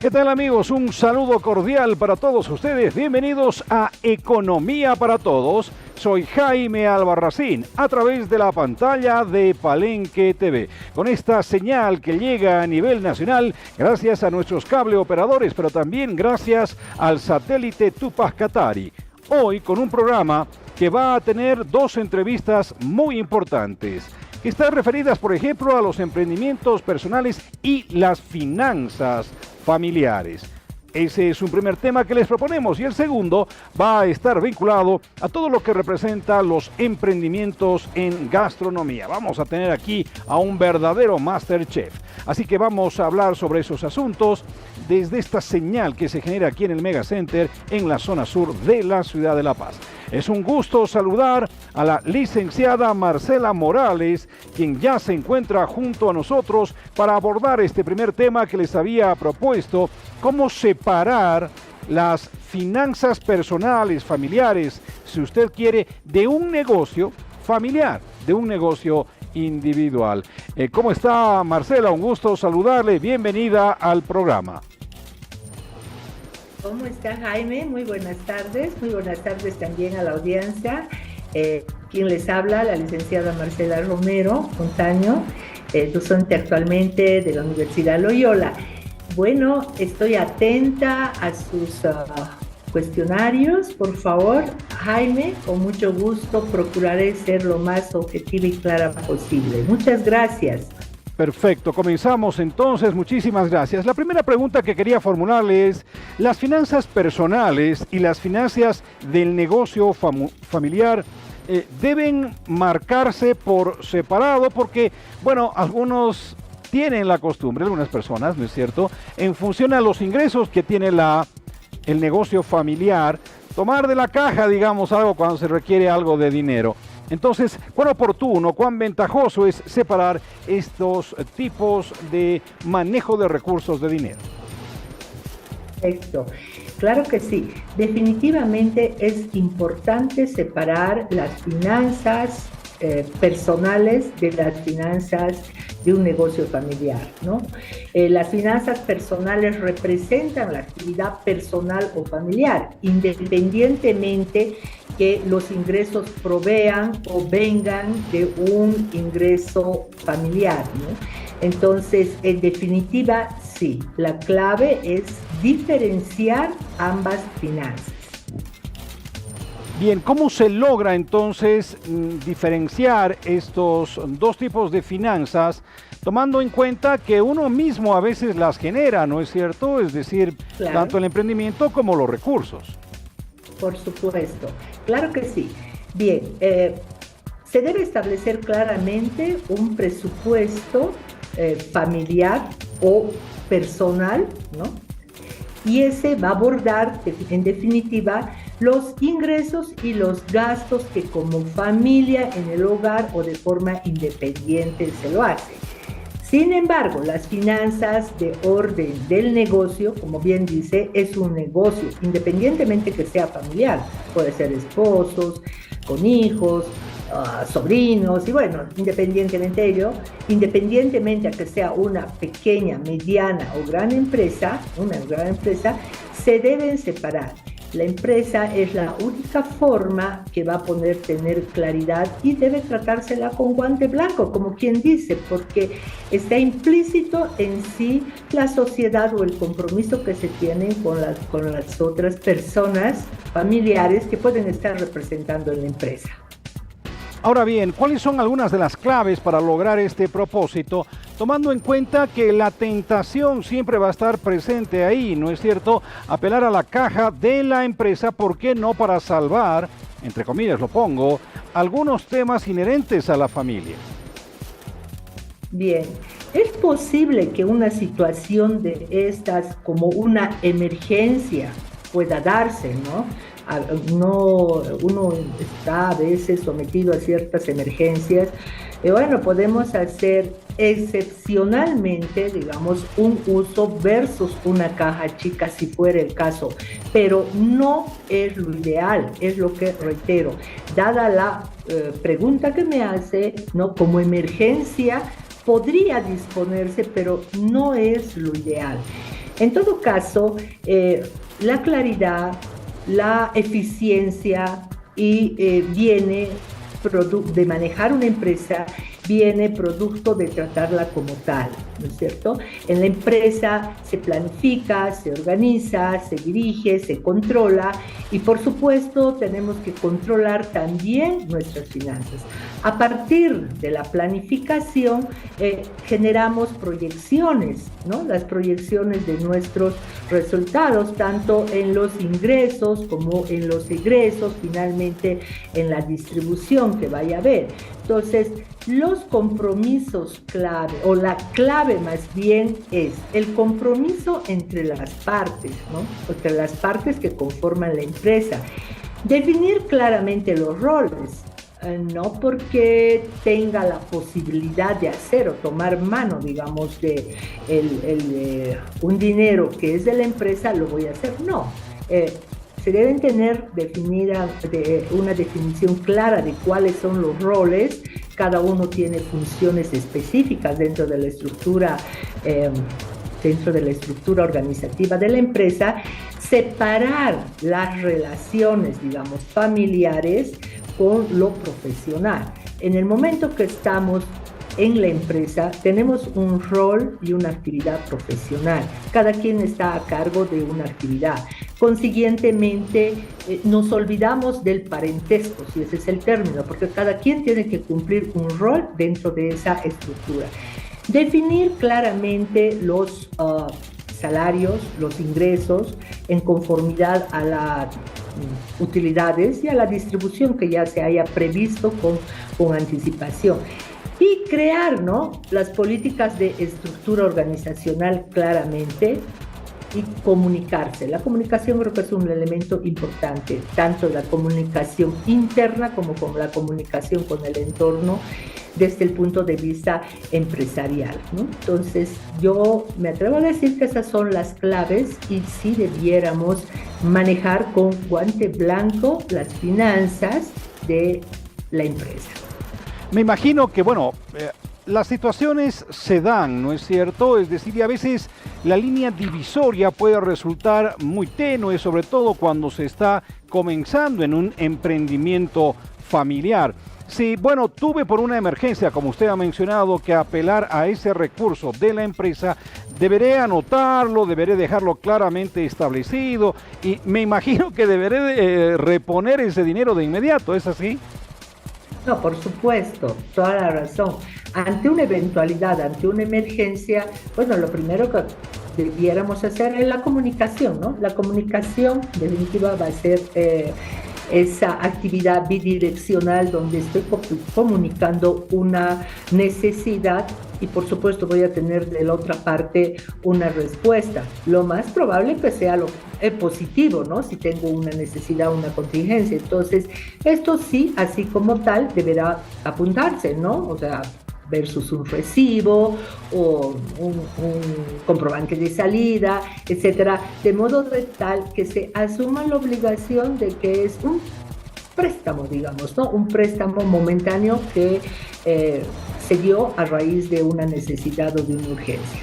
¿Qué tal, amigos? Un saludo cordial para todos ustedes. Bienvenidos a Economía para Todos. Soy Jaime Albarracín, a través de la pantalla de Palenque TV, con esta señal que llega a nivel nacional gracias a nuestros cable operadores, pero también gracias al satélite Tupac Katari. Hoy con un programa que va a tener dos entrevistas muy importantes, que están referidas, por ejemplo, a los emprendimientos personales y las finanzas familiares. Ese es un primer tema que les proponemos, y el segundo va a estar vinculado a todo lo que representa los emprendimientos en gastronomía. Vamos a tener aquí a un verdadero MasterChef, así que vamos a hablar sobre esos asuntos desde esta señal que se genera aquí en el Mega Center en la zona sur de la ciudad de La Paz. Es un gusto saludar a la licenciada Marcela Morales, quien ya se encuentra junto a nosotros para abordar este primer tema que les había propuesto: cómo separar las finanzas personales, familiares, si usted quiere, de un negocio familiar, de un negocio individual. ¿Cómo está, Marcela? Un gusto saludarle. Bienvenida al programa. ¿Cómo está, Jaime? Muy buenas tardes también a la audiencia. Quien les habla, la licenciada Marcela Romero Montaño, docente actualmente de la Universidad Loyola. Bueno, estoy atenta a sus cuestionarios. Por favor, Jaime, con mucho gusto procuraré ser lo más objetiva y clara posible. Muchas gracias. Perfecto, comenzamos entonces. Muchísimas gracias. La primera pregunta que quería formularle es: ¿las finanzas personales y las finanzas del negocio familiar deben marcarse por separado? Porque, bueno, algunos tienen la costumbre, algunas personas, ¿no es cierto?, en función a los ingresos que tiene el negocio familiar, tomar de la caja, digamos, algo cuando se requiere algo de dinero. Entonces, ¿cuán oportuno, cuán ventajoso es separar estos tipos de manejo de recursos de dinero? Perfecto. Claro que sí. Definitivamente es importante separar las finanzas personales de las finanzas de un negocio familiar, ¿no? Las finanzas personales representan la actividad personal o familiar, independientemente que los ingresos provean o vengan de un ingreso familiar, ¿no? Entonces, en definitiva, sí, la clave es diferenciar ambas finanzas. Bien, ¿cómo se logra entonces diferenciar estos dos tipos de finanzas, tomando en cuenta que uno mismo a veces las genera, ¿no es cierto? Es decir, claro, tanto el emprendimiento como los recursos. Por supuesto, claro que sí. Bien, se debe establecer claramente un presupuesto familiar o personal, ¿no? Y ese va a abordar, en definitiva, los ingresos y los gastos que como familia en el hogar o de forma independiente se lo hace. Sin embargo, las finanzas de orden del negocio, como bien dice, es un negocio, independientemente que sea familiar. Puede ser esposos, con hijos, sobrinos, y bueno, independientemente de ello, independientemente a que sea una pequeña, mediana o gran empresa, se deben separar. La empresa es la única forma que va a poder tener claridad y debe tratársela con guante blanco, como quien dice, porque está implícito en sí la sociedad o el compromiso que se tiene con las otras personas familiares que pueden estar representando en la empresa. Ahora bien, ¿cuáles son algunas de las claves para lograr este propósito, tomando en cuenta que la tentación siempre va a estar presente ahí, ¿no es cierto? Apelar a la caja de la empresa, ¿por qué no para salvar, entre comillas lo pongo, algunos temas inherentes a la familia? Bien, es posible que una situación de estas, como una emergencia, pueda darse, ¿no? Uno está a veces sometido a ciertas emergencias. Bueno, podemos hacer excepcionalmente, digamos, un uso versus una caja chica si fuera el caso, pero no es lo ideal, es lo que reitero. Dada la pregunta que me hace, ¿no? Como emergencia podría disponerse, pero no es lo ideal. En todo caso, la claridad, la eficiencia y viene de manejar una empresa, viene producto de tratarla como tal, ¿no es cierto? En la empresa se planifica, se organiza, se dirige, se controla y por supuesto tenemos que controlar también nuestras finanzas. A partir de la planificación generamos proyecciones, ¿no? Las proyecciones de nuestros resultados, tanto en los ingresos como en los egresos, finalmente en la distribución que vaya a haber. Entonces, los compromisos clave, o la clave más bien es el compromiso entre las partes, ¿no? Entre las partes que conforman la empresa. Definir claramente los roles, no porque tenga la posibilidad de hacer o tomar mano, digamos, de un dinero que es de la empresa, lo voy a hacer, no. Se deben tener definida una definición clara de cuáles son los roles. Cada uno tiene funciones específicas dentro de la estructura organizativa de la empresa. Separar las relaciones, digamos, familiares con lo profesional. En el momento que estamos en la empresa, tenemos un rol y una actividad profesional. Cada quien está a cargo de una actividad. Consiguientemente, nos olvidamos del parentesco, si ese es el término, porque cada quien tiene que cumplir un rol dentro de esa estructura. Definir claramente los salarios, los ingresos, en conformidad a las utilidades y a la distribución que ya se haya previsto con anticipación. Y crear, ¿no?, las políticas de estructura organizacional claramente y comunicarse. La comunicación creo que es un elemento importante, tanto la comunicación interna como con la comunicación con el entorno desde el punto de vista empresarial, ¿no? Entonces, yo me atrevo a decir que esas son las claves y sí debiéramos manejar con guante blanco las finanzas de la empresa. Me imagino que, bueno, las situaciones se dan, ¿no es cierto? Es decir, y a veces la línea divisoria puede resultar muy tenue, sobre todo cuando se está comenzando en un emprendimiento familiar. Si, bueno, tuve por una emergencia, como usted ha mencionado, que apelar a ese recurso de la empresa, deberé anotarlo, deberé dejarlo claramente establecido y me imagino que deberé reponer ese dinero de inmediato, ¿es así? No, por supuesto, toda la razón. Ante una eventualidad, ante una emergencia, bueno, lo primero que debiéramos hacer es la comunicación, ¿no? La comunicación definitiva va a ser esa actividad bidireccional donde estoy comunicando una necesidad y por supuesto voy a tener de la otra parte una respuesta. Lo más probable que sea lo positivo, ¿no? Si tengo una necesidad, una contingencia. Entonces, esto sí, así como tal, deberá apuntarse, ¿no? O sea, versus un recibo o un comprobante de salida, etcétera, de modo de tal que se asuma la obligación de que es un préstamo, digamos, ¿no? Un préstamo momentáneo que se dio a raíz de una necesidad o de una urgencia.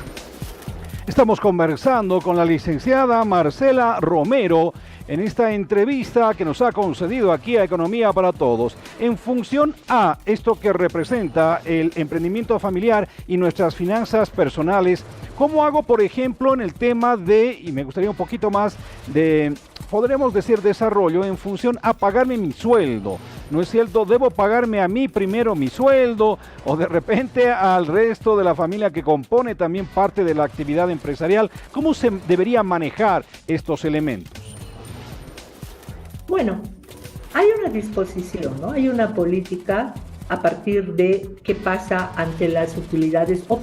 Estamos conversando con la licenciada Marcela Romero en esta entrevista que nos ha concedido aquí a Economía para Todos, en función a esto que representa el emprendimiento familiar y nuestras finanzas personales. ¿Cómo hago, por ejemplo, en el tema de, y me gustaría un poquito más de, podremos decir, desarrollo en función a pagarme mi sueldo? ¿No es cierto? ¿Debo pagarme a mí primero mi sueldo o de repente al resto de la familia que compone también parte de la actividad empresarial? ¿Cómo se debería manejar estos elementos? Bueno, hay una disposición, ¿no? Hay una política a partir de qué pasa ante las utilidades o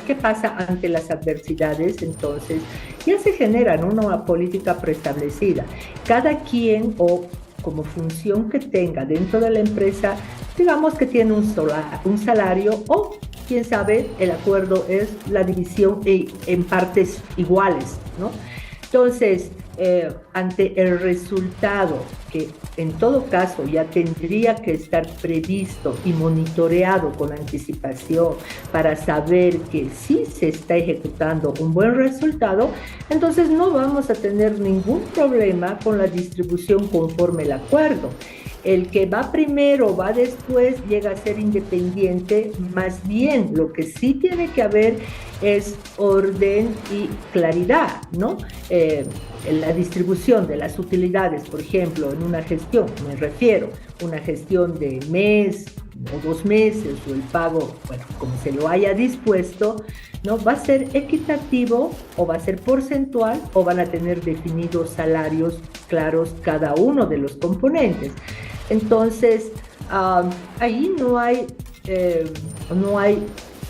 qué pasa ante las adversidades. Entonces, ya se genera, ¿no?, una política preestablecida. Cada quien o como función que tenga dentro de la empresa, digamos que tiene un salario o, quién sabe, el acuerdo es la división en partes iguales, ¿no? Entonces, ante el resultado, que en todo caso ya tendría que estar previsto y monitoreado con anticipación para saber que sí se está ejecutando un buen resultado, entonces no vamos a tener ningún problema con la distribución conforme el acuerdo. El que va primero, va después, llega a ser independiente. Más bien, lo que sí tiene que haber es orden y claridad, ¿no? La distribución de las utilidades, por ejemplo, en una gestión, me refiero, una gestión de mes o 2 meses, o el pago, bueno, como se lo haya dispuesto, ¿no? ¿Va a ser equitativo o va a ser porcentual o van a tener definidos salarios claros cada uno de los componentes? Entonces, ahí no hay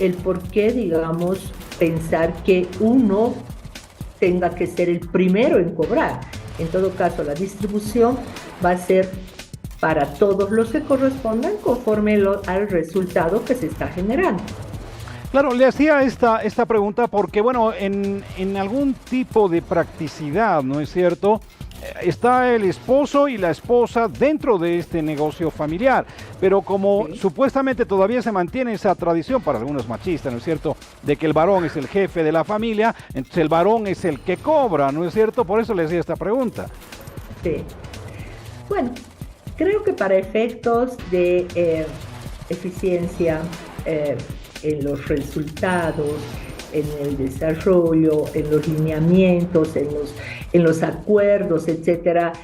el por qué, digamos, pensar que uno tenga que ser el primero en cobrar. En todo caso, la distribución va a ser para todos los que correspondan conforme al resultado que se está generando. Claro, le hacía esta pregunta porque, bueno, en algún tipo de practicidad, ¿no es cierto?, está el esposo y la esposa dentro de este negocio familiar, pero como sí, supuestamente todavía se mantiene esa tradición, para algunos machistas, ¿no es cierto?, de que el varón es el jefe de la familia, entonces el varón es el que cobra, ¿no es cierto? Por eso le hacía esta pregunta. Sí. Bueno, creo que para efectos de eficiencia en los resultados, en el desarrollo, en los lineamientos, en los acuerdos, etcétera,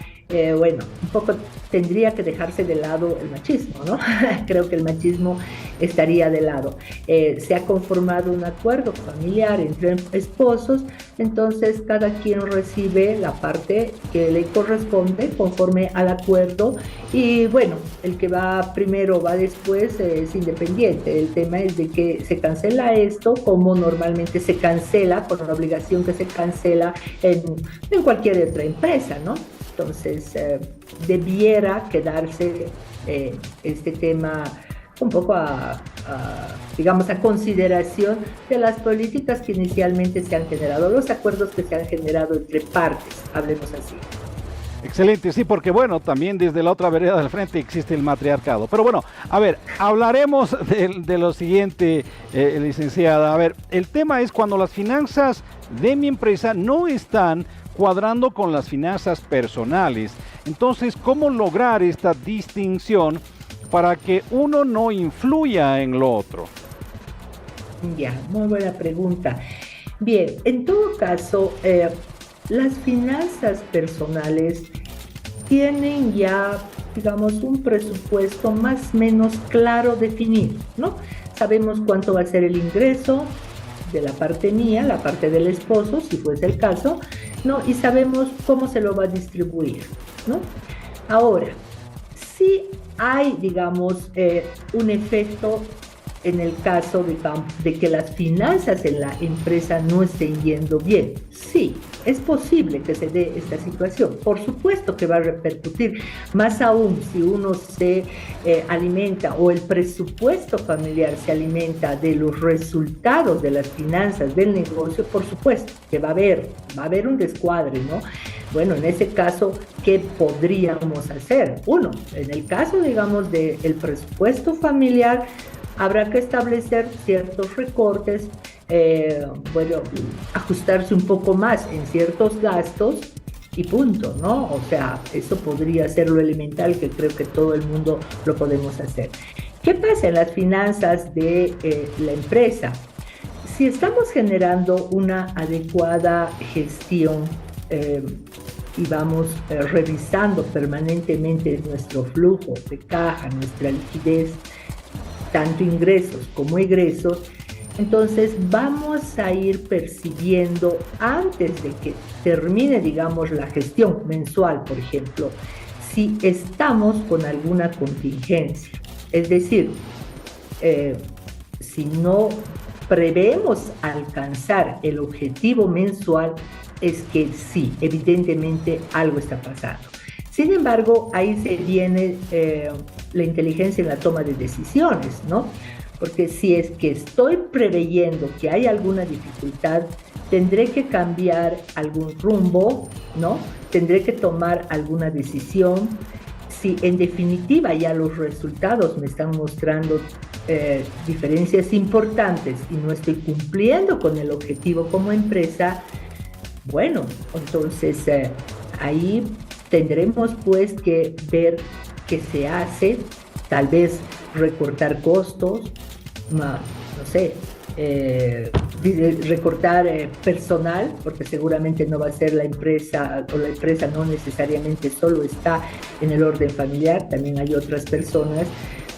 bueno, un poco tendría que dejarse de lado el machismo, ¿no? Creo que el machismo estaría de lado. Se ha conformado un acuerdo familiar entre esposos, entonces cada quien recibe la parte que le corresponde conforme al acuerdo y bueno, el que va primero va después es independiente. El tema es de que se cancela esto como normalmente se cancela, con la obligación que se cancela en cualquier otra empresa, ¿no? Entonces, debiera quedarse este tema un poco digamos, a consideración de las políticas que inicialmente se han generado, los acuerdos que se han generado entre partes, hablemos así. Excelente, sí, porque bueno, también desde la otra vereda del frente existe el matriarcado. Pero bueno, a ver, hablaremos de lo siguiente, licenciada. A ver, el tema es cuando las finanzas de mi empresa no están cuadrando con las finanzas personales. Entonces, ¿cómo lograr esta distinción para que uno no influya en lo otro? Ya, muy buena pregunta. Bien, en todo caso, las finanzas personales tienen ya, digamos, un presupuesto más o menos claro definido, ¿no? Sabemos cuánto va a ser el ingreso de la parte mía, la parte del esposo, si fuese el caso, ¿no? Y sabemos cómo se lo va a distribuir, ¿no? Ahora, si hay, digamos, un efecto en el caso de que las finanzas en la empresa no estén yendo bien. Sí, es posible que se dé esta situación. Por supuesto que va a repercutir, más aún si uno se alimenta o el presupuesto familiar se alimenta de los resultados de las finanzas del negocio, por supuesto que va a haber un descuadre, ¿no? Bueno, en ese caso, ¿qué podríamos hacer? Uno, en el caso, digamos, del presupuesto familiar, habrá que establecer ciertos recortes, bueno, ajustarse un poco más en ciertos gastos y punto, ¿no? O sea, eso podría ser lo elemental que creo que todo el mundo lo podemos hacer. ¿Qué pasa en las finanzas de la empresa? Si estamos generando una adecuada gestión y vamos revisando permanentemente nuestro flujo de caja, nuestra liquidez, tanto ingresos como egresos, entonces vamos a ir percibiendo antes de que termine, digamos, la gestión mensual, por ejemplo, si estamos con alguna contingencia. Es decir, si no prevemos alcanzar el objetivo mensual, es que sí, evidentemente algo está pasando. Sin embargo, ahí se viene la inteligencia en la toma de decisiones, ¿no? Porque si es que estoy preveyendo que hay alguna dificultad, tendré que cambiar algún rumbo, ¿no? Tendré que tomar alguna decisión. Si en definitiva ya los resultados me están mostrando diferencias importantes y no estoy cumpliendo con el objetivo como empresa, bueno, entonces ahí tendremos pues que ver qué se hace, tal vez recortar costos, no sé, recortar personal, porque seguramente no va a ser la empresa, o la empresa no necesariamente solo está en el orden familiar, también hay otras personas,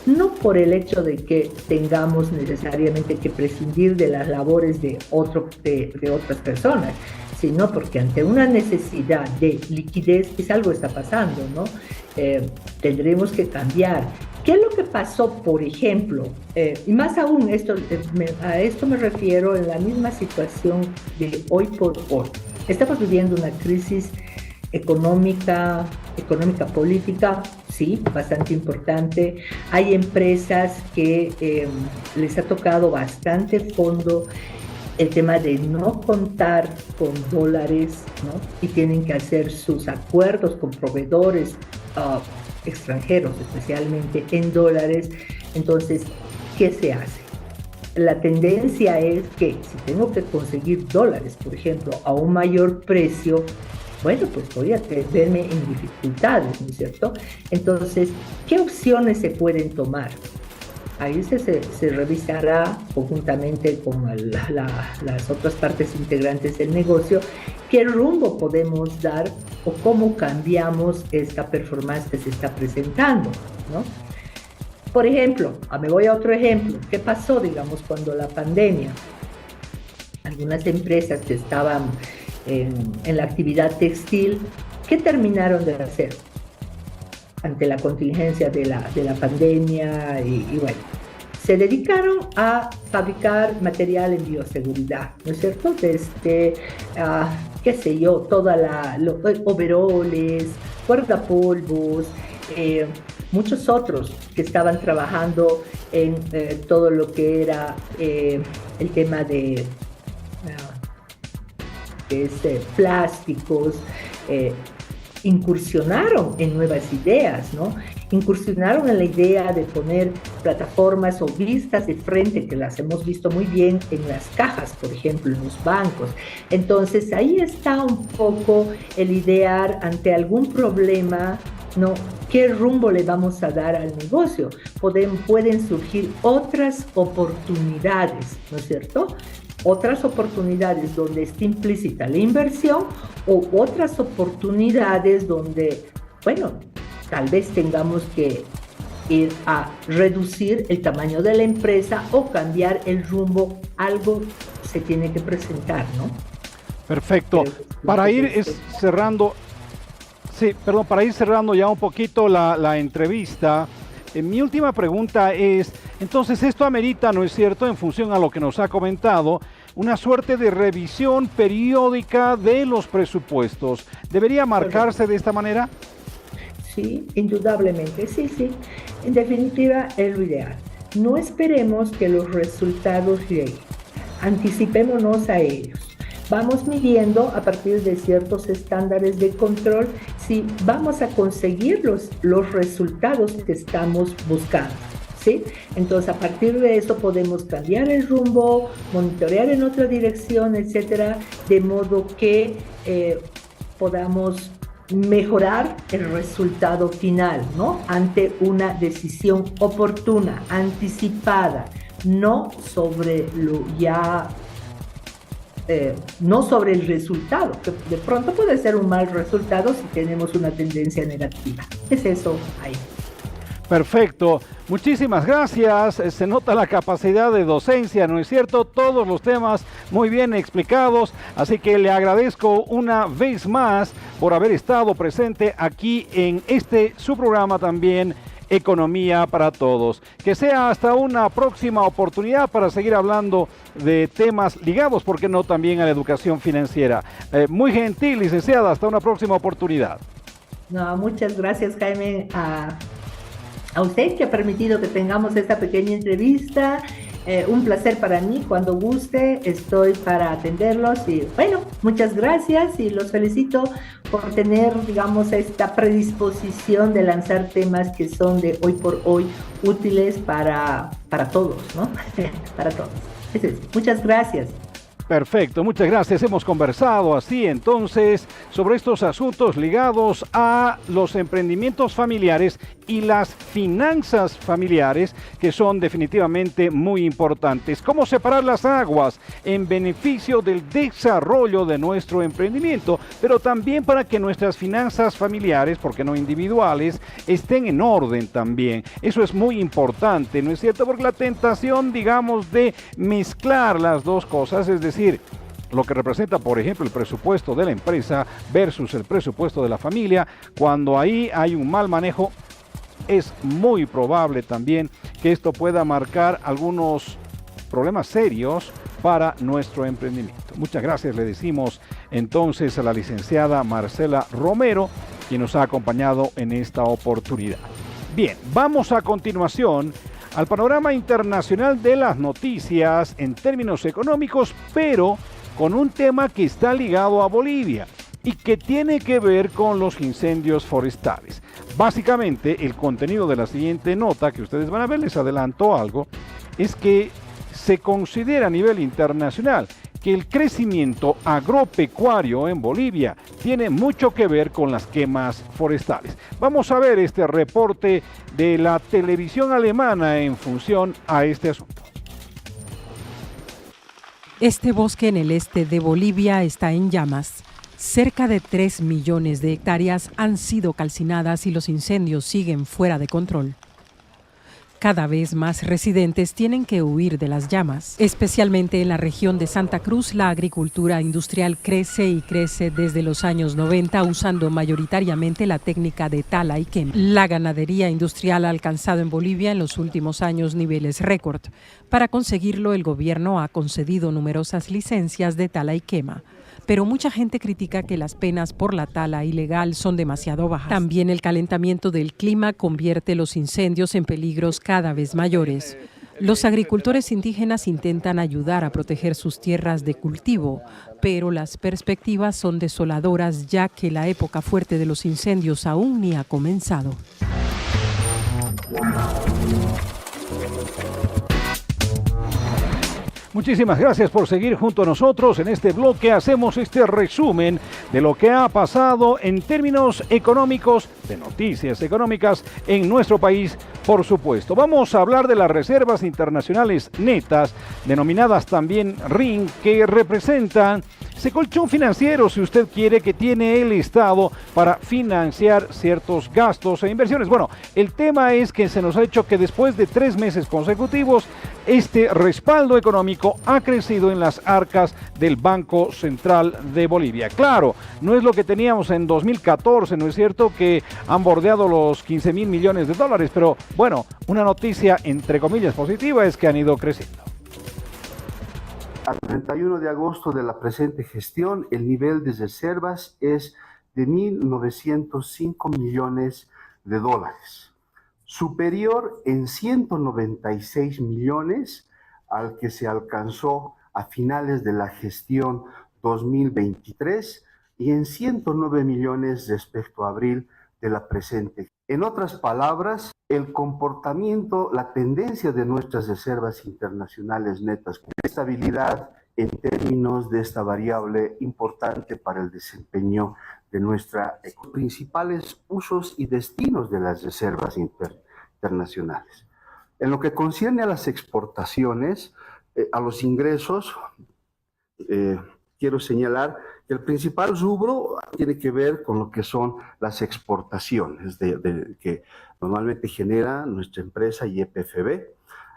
no por el hecho de que tengamos necesariamente que prescindir de las labores de otras personas, sino porque ante una necesidad de liquidez, pues algo está pasando, ¿no? Tendremos que cambiar. ¿Qué es lo que pasó, por ejemplo? Y más aún, a esto me refiero en la misma situación de hoy por hoy. Estamos viviendo una crisis económica, política, sí, bastante importante. Hay empresas que les ha tocado bastante fondo el tema de no contar con dólares, ¿no? Y tienen que hacer sus acuerdos con proveedores extranjeros, especialmente en dólares. Entonces, ¿qué se hace? La tendencia es que si tengo que conseguir dólares, por ejemplo, a un mayor precio, bueno, pues voy a verme en dificultades, ¿no es cierto? Entonces, ¿qué opciones se pueden tomar? Ahí se revisará conjuntamente con las otras partes integrantes del negocio qué rumbo podemos dar o cómo cambiamos esta performance que se está presentando, ¿no? Por ejemplo, me voy a otro ejemplo. ¿Qué pasó, digamos, cuando la pandemia? Algunas empresas que estaban en la actividad textil, ¿qué terminaron de hacer ante la contingencia de la pandemia? Y bueno, se dedicaron a fabricar material en bioseguridad, ¿no es cierto? Desde, qué sé yo, los overoles, guardapolvos, muchos otros que estaban trabajando en todo lo que era el tema de plásticos, incursionaron en nuevas ideas, ¿no? Incursionaron en la idea de poner plataformas o vistas de frente, que las hemos visto muy bien en las cajas, por ejemplo, en los bancos. Entonces, ahí está un poco el idear ante algún problema, ¿no? ¿Qué rumbo le vamos a dar al negocio? Pueden surgir otras oportunidades, ¿no es cierto? Otras oportunidades donde está implícita la inversión o otras oportunidades donde, bueno, tal vez tengamos que ir a reducir el tamaño de la empresa o cambiar el rumbo. Algo se tiene que presentar, ¿no? Perfecto. Para ir cerrando, para ir cerrando ya un poquito la entrevista, mi última pregunta es, entonces esto amerita, ¿no es cierto?, en función a lo que nos ha comentado, una suerte de revisión periódica de los presupuestos. ¿Debería marcarse de esta manera? Sí, indudablemente, sí. En definitiva, es lo ideal. No esperemos que los resultados lleguen. Anticipémonos a ellos. Vamos midiendo a partir de ciertos estándares de control si vamos a conseguir los resultados que estamos buscando, ¿sí? Entonces, a partir de eso podemos cambiar el rumbo, monitorear en otra dirección, etcétera, de modo que podamos mejorar el resultado final, ¿no? Ante una decisión oportuna, anticipada, no sobre no sobre el resultado, que de pronto puede ser un mal resultado si tenemos una tendencia negativa. Es eso ahí. Perfecto, muchísimas gracias. Se nota la capacidad de docencia, ¿no es cierto? Todos los temas muy bien explicados, así que le agradezco una vez más por haber estado presente aquí en su programa también, Economía para Todos. Que sea hasta una próxima oportunidad para seguir hablando de temas ligados, ¿por qué no?, también a la educación financiera. Muy gentil, licenciada, hasta una próxima oportunidad. No, muchas gracias, Jaime, a usted que ha permitido que tengamos esta pequeña entrevista Un placer para mí, cuando guste, estoy para atenderlos y bueno, muchas gracias y los felicito por tener, digamos, esta predisposición de lanzar temas que son de hoy por hoy útiles para todos, ¿no? Para todos. Eso es. Muchas gracias. Perfecto, muchas gracias. Hemos conversado así entonces sobre estos asuntos ligados a los emprendimientos familiares y las finanzas familiares, que son definitivamente muy importantes. Cómo separar las aguas en beneficio del desarrollo de nuestro emprendimiento, pero también para que nuestras finanzas familiares, porque no individuales, estén en orden también. Eso es muy importante, ¿no es cierto? Porque la tentación, digamos, de mezclar las dos cosas, es decir, lo que representa, por ejemplo, el presupuesto de la empresa versus el presupuesto de la familia, cuando ahí hay un mal manejo, es muy probable también que esto pueda marcar algunos problemas serios para nuestro emprendimiento. Muchas gracias, le decimos entonces a la licenciada Marcela Romero, quien nos ha acompañado en esta oportunidad. Bien, vamos a continuación al panorama internacional de las noticias en términos económicos, pero con un tema que está ligado a Bolivia y que tiene que ver con los incendios forestales. Básicamente, el contenido de la siguiente nota que ustedes van a ver, les adelanto algo, es que se considera a nivel internacional que el crecimiento agropecuario en Bolivia tiene mucho que ver con las quemas forestales. Vamos a ver este reporte de la televisión alemana en función a este asunto. Este bosque en el este de Bolivia está en llamas. Cerca de 3 millones de hectáreas han sido calcinadas y los incendios siguen fuera de control. Cada vez más residentes tienen que huir de las llamas. Especialmente en la región de Santa Cruz, la agricultura industrial crece y crece desde los años 90, usando mayoritariamente la técnica de tala y quema. La ganadería industrial ha alcanzado en Bolivia en los últimos años niveles récord. Para conseguirlo, el gobierno ha concedido numerosas licencias de tala y quema. Pero mucha gente critica que las penas por la tala ilegal son demasiado bajas. También el calentamiento del clima convierte los incendios en peligros cada vez mayores. Los agricultores indígenas intentan ayudar a proteger sus tierras de cultivo, pero las perspectivas son desoladoras, ya que la época fuerte de los incendios aún ni ha comenzado. Muchísimas gracias por seguir junto a nosotros. En este bloque hacemos este resumen de lo que ha pasado en términos económicos, de noticias económicas en nuestro país, por supuesto. Vamos a hablar de las reservas internacionales netas, denominadas también RIN, que representan ese colchón financiero, si usted quiere, que tiene el Estado para financiar ciertos gastos e inversiones. Bueno, el tema es que se nos ha hecho que después de 3 meses consecutivos, este respaldo económico ha crecido en las arcas del Banco Central de Bolivia. Claro, no es lo que teníamos en 2014, ¿no es cierto?, que han bordeado los 15.000 millones de dólares, pero bueno, una noticia entre comillas positiva es que han ido creciendo. Al 31 de agosto de la presente gestión, el nivel de reservas es de 1.905 millones de dólares, superior en 196 millones al que se alcanzó a finales de la gestión 2023 y en 109 millones respecto a abril de la presente. En otras palabras, el comportamiento, la tendencia de nuestras reservas internacionales netas, estabilidad en términos de esta variable importante para el desempeño de nuestra economía. Principales usos y destinos de las reservas internacionales. En lo que concierne a las exportaciones, a los ingresos, quiero señalar que el principal rubro tiene que ver con lo que son las exportaciones que normalmente genera nuestra empresa YPFB.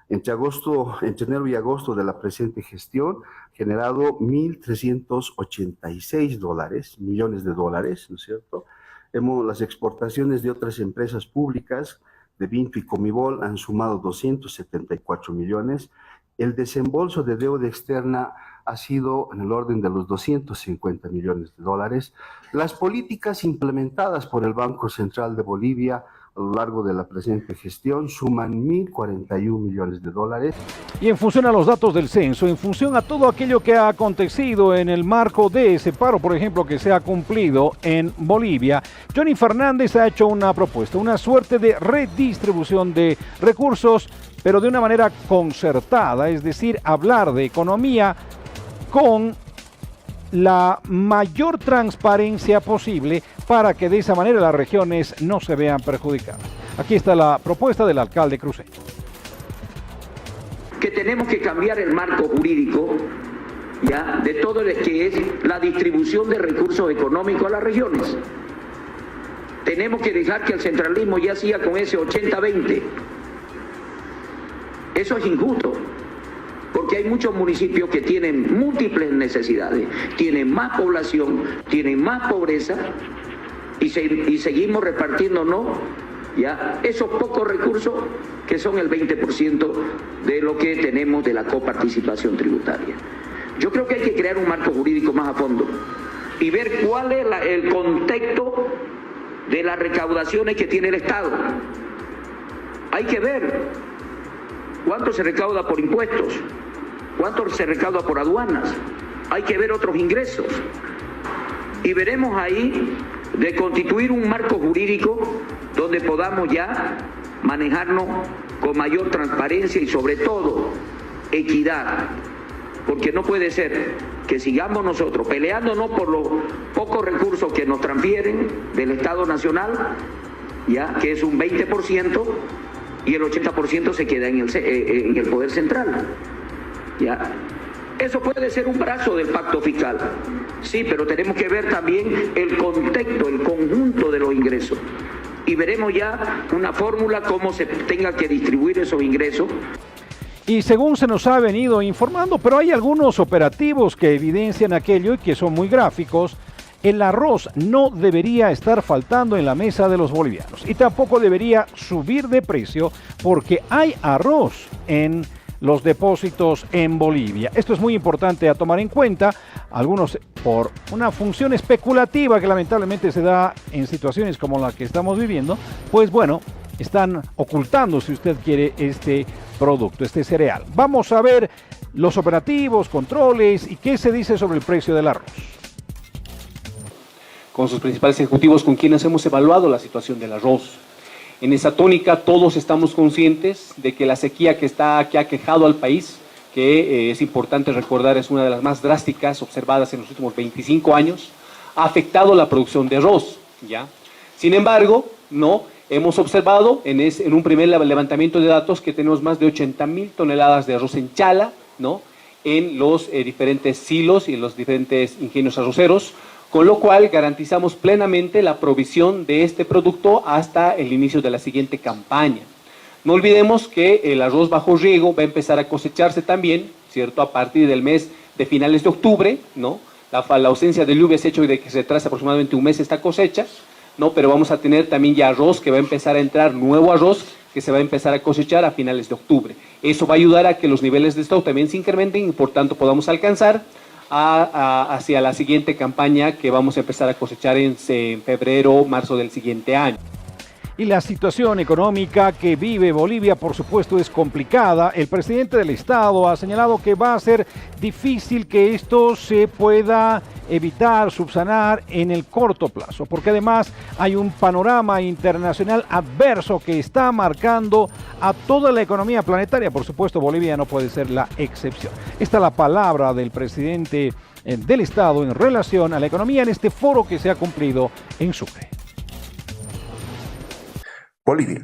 Entre enero y agosto de la presente gestión, generado 1.386 millones de dólares, ¿no es cierto? Las exportaciones de otras empresas públicas, de Vinto y Comibol, han sumado 274 millones. El desembolso de deuda externa ha sido en el orden de los 250 millones de dólares. Las políticas implementadas por el Banco Central de Bolivia a lo largo de la presente gestión suman 1.041 millones de dólares. Y en función a los datos del censo, en función a todo aquello que ha acontecido en el marco de ese paro, por ejemplo, que se ha cumplido en Bolivia, Johnny Fernández ha hecho una propuesta, una suerte de redistribución de recursos, pero de una manera concertada, es decir, hablar de economía con la mayor transparencia posible para que de esa manera las regiones no se vean perjudicadas. Aquí está la propuesta del alcalde cruceño. Que tenemos que cambiar el marco jurídico ya de todo lo que es la distribución de recursos económicos a las regiones. Tenemos que dejar que el centralismo ya siga con ese 80-20. Eso es injusto, porque hay muchos municipios que tienen múltiples necesidades, tienen más población, tienen más pobreza y seguimos repartiéndonos ya esos pocos recursos que son el 20% de lo que tenemos de la coparticipación tributaria. Yo creo que hay que crear un marco jurídico más a fondo y ver cuál es el contexto de las recaudaciones que tiene el Estado. Hay que ver cuánto se recauda por impuestos, cuánto se recauda por aduanas. Hay que ver otros ingresos. Y veremos ahí de constituir un marco jurídico donde podamos ya manejarnos con mayor transparencia y sobre todo equidad. Porque no puede ser que sigamos nosotros peleándonos por los pocos recursos que nos transfieren del Estado Nacional, ya que es un 20%, y el 80% se queda en el Poder Central. ¿Ya? Eso puede ser un brazo del pacto fiscal, sí, pero tenemos que ver también el contexto, el conjunto de los ingresos. Y veremos ya una fórmula cómo se tenga que distribuir esos ingresos. Y según se nos ha venido informando, pero hay algunos operativos que evidencian aquello y que son muy gráficos. El arroz no debería estar faltando en la mesa de los bolivianos y tampoco debería subir de precio porque hay arroz en los depósitos en Bolivia. Esto es muy importante a tomar en cuenta, algunos por una función especulativa que lamentablemente se da en situaciones como la que estamos viviendo, pues bueno, están ocultando, si usted quiere, este producto, este cereal. Vamos a ver los operativos, controles y qué se dice sobre el precio del arroz. Con sus principales ejecutivos con quienes hemos evaluado la situación del arroz. En esa tónica todos estamos conscientes de que la sequía que ha aquejado al país, que es importante recordar es una de las más drásticas observadas en los últimos 25 años, ha afectado la producción de arroz, ¿ya? Sin embargo, no, hemos observado en un primer levantamiento de datos que tenemos más de 80.000 toneladas de arroz en chala, ¿no? En los diferentes silos y en los diferentes ingenios arroceros, con lo cual garantizamos plenamente la provisión de este producto hasta el inicio de la siguiente campaña. No olvidemos que el arroz bajo riego va a empezar a cosecharse también, ¿cierto? A partir del mes de finales de octubre, ¿no? La ausencia de lluvias ha hecho de que se retrase aproximadamente un mes esta cosecha, ¿no? Pero vamos a tener también ya arroz que va a empezar a entrar, nuevo arroz que se va a empezar a cosechar a finales de octubre. Eso va a ayudar a que los niveles de stock también se incrementen y por tanto podamos alcanzar hacia la siguiente campaña que vamos a empezar a cosechar en febrero, marzo del siguiente año. Y la situación económica que vive Bolivia, por supuesto, es complicada. El presidente del Estado ha señalado que va a ser difícil que esto se pueda evitar, subsanar en el corto plazo, porque además hay un panorama internacional adverso que está marcando a toda la economía planetaria. Por supuesto, Bolivia no puede ser la excepción. Esta es la palabra del presidente del Estado en relación a la economía en este foro que se ha cumplido en Sucre. Bolivia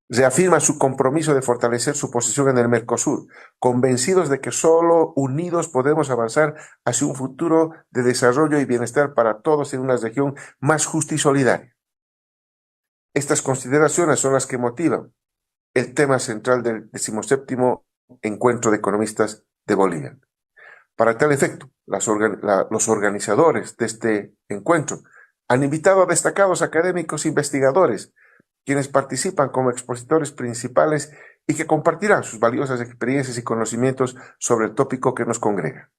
reafirma su compromiso de fortalecer su posición en el Mercosur, convencidos de que solo unidos podemos avanzar hacia un futuro de desarrollo y bienestar para todos en una región más justa y solidaria. Estas consideraciones son las que motivan el tema central del 17º Encuentro de Economistas de Bolivia. Para tal efecto, los organizadores de este encuentro han invitado a destacados académicos e investigadores quienes participan como expositores principales y que compartirán sus valiosas experiencias y conocimientos sobre el tópico que nos congrega.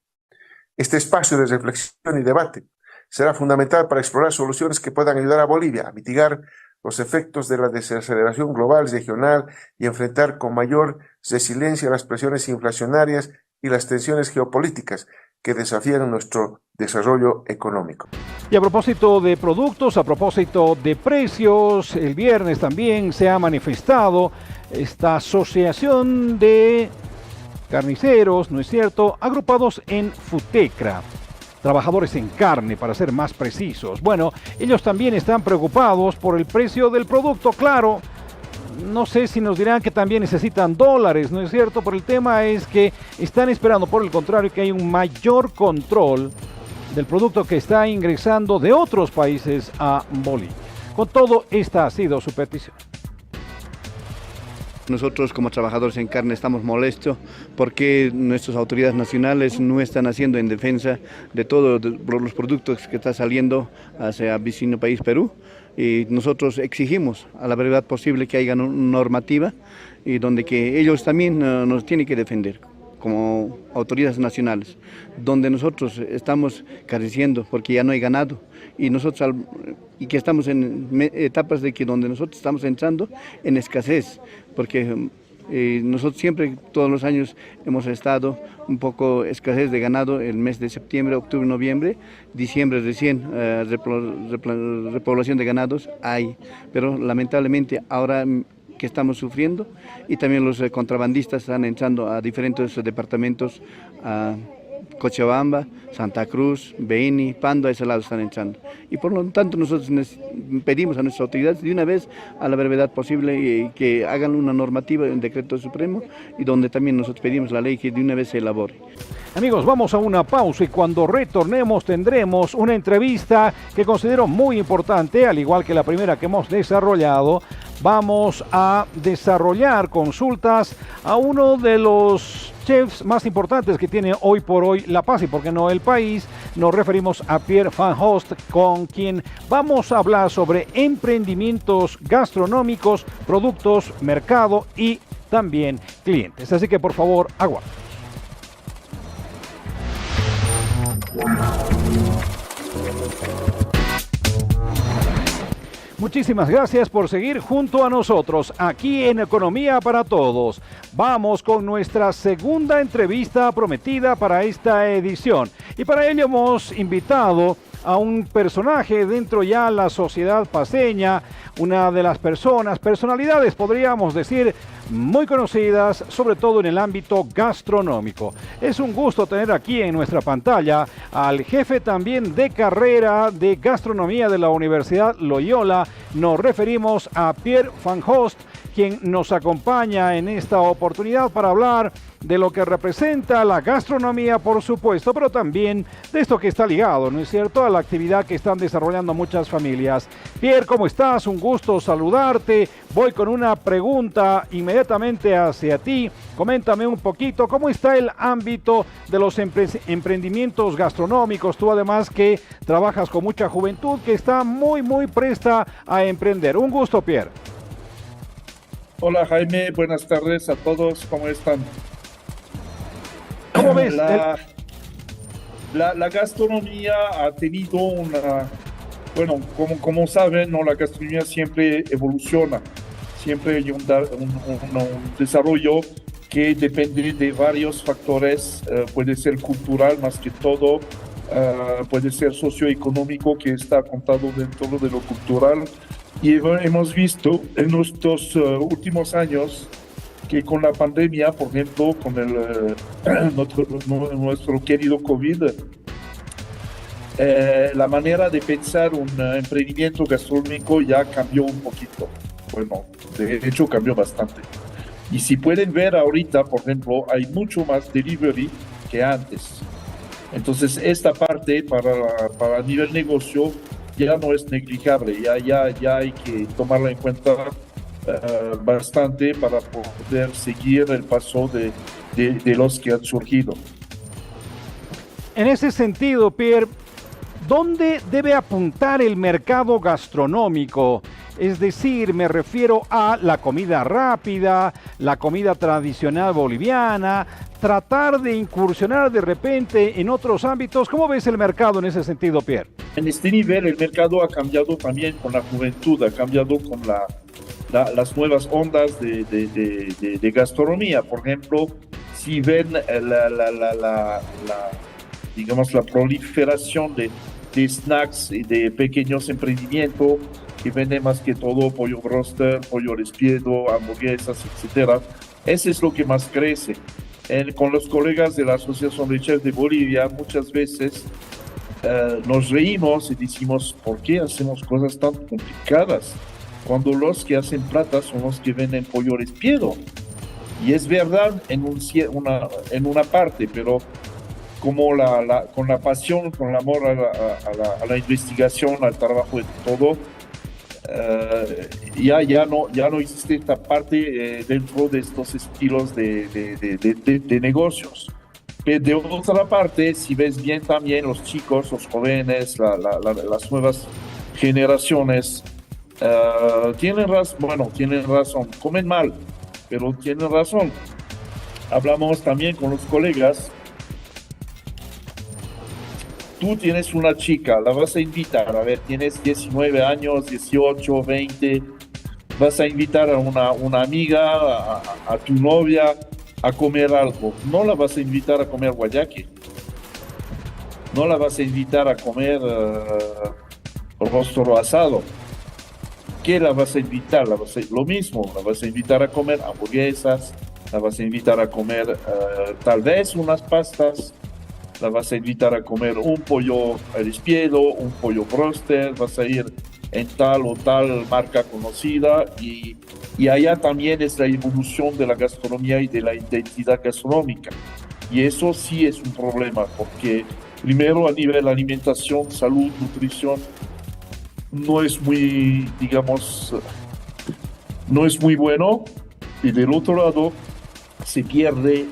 Este espacio de reflexión y debate será fundamental para explorar soluciones que puedan ayudar a Bolivia a mitigar los efectos de la desaceleración global y regional y enfrentar con mayor resiliencia las presiones inflacionarias y las tensiones geopolíticas que desafían nuestro desarrollo económico. Y a propósito de productos, a propósito de precios, el viernes también se ha manifestado esta asociación de carniceros, ¿no es cierto?, agrupados en Futecra, trabajadores en carne, para ser más precisos. Bueno, ellos también están preocupados por el precio del producto, claro. No sé si nos dirán que también necesitan dólares, ¿no es cierto? Pero el tema es que están esperando, por el contrario, que haya un mayor control del producto que está ingresando de otros países a Bolivia. Con todo, esta ha sido su petición. Nosotros como trabajadores en carne estamos molestos porque nuestras autoridades nacionales no están haciendo en defensa de todos los productos que están saliendo hacia el vecino país Perú. Y nosotros exigimos a la brevedad posible que haya una normativa y donde que ellos también nos tienen que defender como autoridades nacionales, donde nosotros estamos careciendo porque ya no hay ganado y nosotros y que estamos en etapas de que donde nosotros estamos entrando en escasez, porque nosotros siempre, todos los años, hemos estado un poco escasez de ganado el mes de septiembre, octubre, noviembre, diciembre recién, repoblación de ganados hay, pero lamentablemente ahora que estamos sufriendo y también los contrabandistas están entrando a diferentes departamentos, a Cochabamba, Santa Cruz, Beni, Pando, a ese lado están entrando. Y por lo tanto nosotros pedimos a nuestras autoridades de una vez, a la brevedad posible, que hagan una normativa en decreto supremo y donde también nosotros pedimos la ley que de una vez se elabore. Amigos, vamos a una pausa y cuando retornemos tendremos una entrevista que considero muy importante, al igual que la primera que hemos desarrollado. Vamos a desarrollar consultas a uno de los chefs más importantes que tiene hoy por hoy La Paz y por qué no el país. Nos referimos a Pierre Van Host, con quien vamos a hablar sobre emprendimientos gastronómicos, productos, mercado y también clientes. Así que por favor, aguarden. Muchísimas gracias por seguir junto a nosotros aquí en Economía para Todos. Vamos con nuestra segunda entrevista prometida para esta edición. Y para ello hemos invitado a un personaje dentro ya de la sociedad paceña, una de las personalidades, podríamos decir, muy conocidas, sobre todo en el ámbito gastronómico. Es un gusto tener aquí en nuestra pantalla al jefe también de carrera de gastronomía de la Universidad Loyola. Nos referimos a Pierre Van Host, quien nos acompaña en esta oportunidad para hablar de lo que representa la gastronomía, por supuesto, pero también de esto que está ligado, ¿no es cierto?, a la actividad que están desarrollando muchas familias. Pierre, ¿cómo estás? Un gusto saludarte. Voy con una pregunta inmediatamente hacia ti. Coméntame un poquito cómo está el ámbito de los emprendimientos gastronómicos. Tú además que trabajas con mucha juventud que está muy presta a emprender. Un gusto, Pierre. Hola Jaime, buenas tardes a todos, ¿cómo están? ¿Cómo ves? La gastronomía ha tenido bueno, como saben, ¿no? La gastronomía siempre evoluciona, siempre hay un desarrollo que depende de varios factores, puede ser cultural más que todo, puede ser socioeconómico que está contado dentro de lo cultural. Y hemos visto en estos últimos años que con la pandemia, por ejemplo, con nuestro querido COVID, la manera de pensar un emprendimiento gastronómico ya cambió un poquito. Bueno, de hecho cambió bastante. Y si pueden ver ahorita, por ejemplo, hay mucho más delivery que antes. Entonces, esta parte para nivel negocio ya no es negligible, ya hay que tomarla en cuenta bastante para poder seguir el paso de los que han surgido. En ese sentido, Pierre, ¿dónde debe apuntar el mercado gastronómico? Es decir, me refiero a la comida rápida, la comida tradicional boliviana, tratar de incursionar de repente en otros ámbitos? ¿Cómo ves el mercado en ese sentido, Pierre? En este nivel el mercado ha cambiado también con la juventud, ha cambiado con las nuevas ondas de gastronomía. Por ejemplo, si ven digamos, la proliferación de snacks y de pequeños emprendimientos que venden más que todo pollo broster, pollo al espiedo, hamburguesas, etcétera. Eso es lo que más crece. Con los colegas de la Asociación de Chefs de Bolivia, muchas veces nos reímos y decimos, ¿por qué hacemos cosas tan complicadas? Cuando los que hacen plata son los que venden pollo al espiedo. Y es verdad en una parte, pero como con la pasión, con el amor a la investigación, al trabajo de todo, ya no existe esta parte dentro de estos estilos de negocios. Pero de otra parte, si ves bien también los chicos, los jóvenes, las nuevas generaciones, tienen razón, comen mal, pero tienen razón. Hablamos también con los colegas. Tú tienes una chica, la vas a invitar, a ver, tienes 19 años, 18, 20, vas a invitar a una amiga, a tu novia a comer algo. No la vas a invitar a comer guayaque, no la vas a invitar a comer rostro asado. ¿Qué la vas a invitar? Lo mismo, la vas a invitar a comer hamburguesas, la vas a invitar a comer tal vez unas pastas, la vas a invitar a comer un pollo al espiedo, un pollo broster, vas a ir en tal o tal marca conocida y allá también es la evolución de la gastronomía y de la identidad gastronómica. Y eso sí es un problema, porque primero a nivel de alimentación, salud, nutrición, no es muy, digamos, no es muy bueno, y del otro lado se pierde